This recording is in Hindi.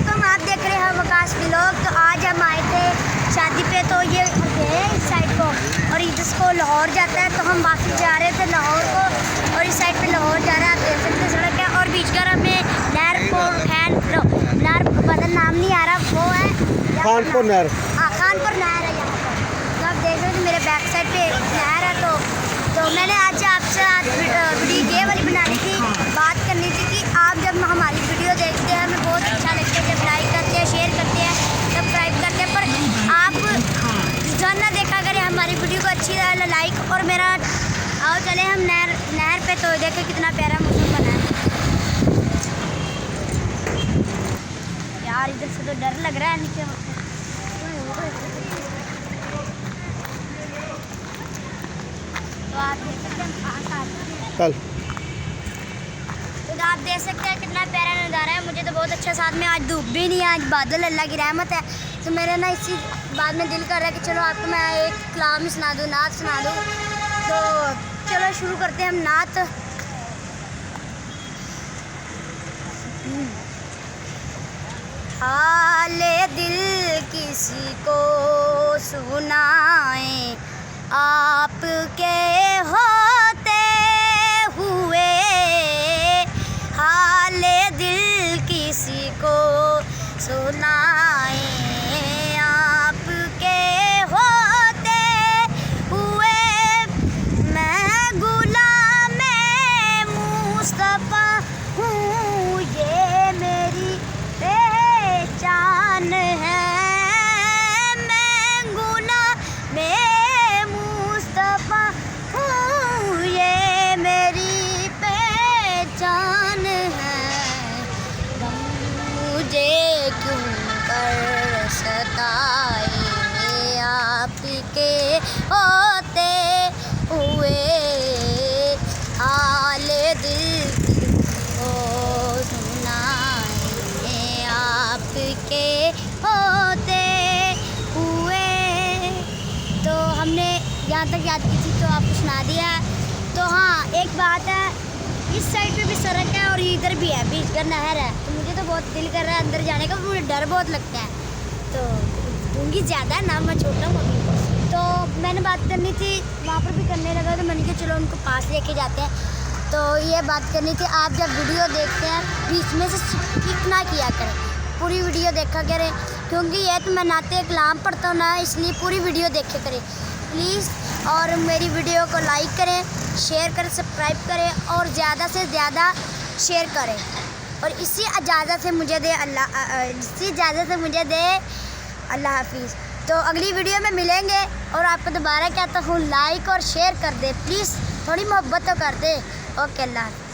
अस्सलामुअलैकुम, आप देख रहे हैं वकास व्लॉग। तो आज हम आए थे शादी पे, तो ये है इस साइड को और जिसको लाहौर जाता है, तो हम वापस जा रहे थे लाहौर को और इस साइड पे लाहौर जा रहे हैं। आप देख सकते सड़क है और बीच का हमें नहर बदल नाम नहीं आ रहा, वो है खानपुर नहर। हाँ, खानपुर नहर है यहाँ पर। तो आप देख सकते मेरे बैक साइड पे नहर है। तो मैंने आज आपसे वीडियो ये वाली बनानी थी, बात करनी थी कि आप जब हमारी वीडियो देखते हैं हमें बहुत अच्छा लगता है, जब लाइक करते हैं, शेयर करते हैं, सब्सक्राइब करते हैं, पर आप जो ना देखा करें हमारी वीडियो को अच्छी तरह लाइक। और मेरा आओ चले हम नहर पे, तो देखें कितना प्यारा मौसम बना है यार। इधर से तो डर लग रहा है नीचे। तो आप देख सकते हैं कल तो आप देख सकते हैं कितना प्यारा नज़ारा है। मुझे तो बहुत अच्छा, साथ में आज धूप भी नहीं है, आज बादल अल्लाह की रहमत है। तो मेरे ना इसी बात में दिल कर रहा है कि चलो आपको मैं एक कलाम सुना दूँ, नात सुना दूँ। तो चलो शुरू करते हैं हम नात। हाले दिल किसी को सुनाएं, आपके होते हुए हाले दिल किसी को सुनाएं, आपके होते हुए मैं गुलाम मुस्तफा हूँ, ये मेरी पहचान है। मैं गुलाम मुस्तफा हूँ, ये मेरी पहचान है। मुझे क्यों कर सताए, आपके होते हुए हाल दिल को सुनाए, आपके होते हुए। तो हमने यहाँ तक याद की थी तो आपको सुना दिया। तो हाँ, एक बात है, इस साइड पे भी सड़क है और इधर भी है, बीच का नहर है। तो मुझे तो बहुत दिल कर रहा है अंदर जाने का, मुझे डर बहुत लगता है। तो दूंगी ज़्यादा ना, मैं छोटा हूँ अभी। तो मैंने बात करनी थी, वहाँ पर भी करने लगा, तो मैंने कहा चलो उनको पास लेके जाते हैं। तो ये बात करनी थी, आप जब वीडियो देखते हैं बीच में से स्किप ना किया करें, पूरी वीडियो देखा करें, क्योंकि ये तो मैं नाते कलाम पढ़ता हूँ ना, इसलिए पूरी वीडियो देखे करें प्लीज़। और मेरी वीडियो को लाइक करें, शेयर करें, सब्सक्राइब करें और ज़्यादा से ज़्यादा शेयर करें। और इसी इजाज़त से मुझे दे अल्लाह हाफिज़। तो अगली वीडियो में मिलेंगे और आपको दोबारा कहता हूँ लाइक और शेयर कर दे प्लीज़, थोड़ी मोहब्बत तो कर दे। ओके, अल्लाह हाफिज़।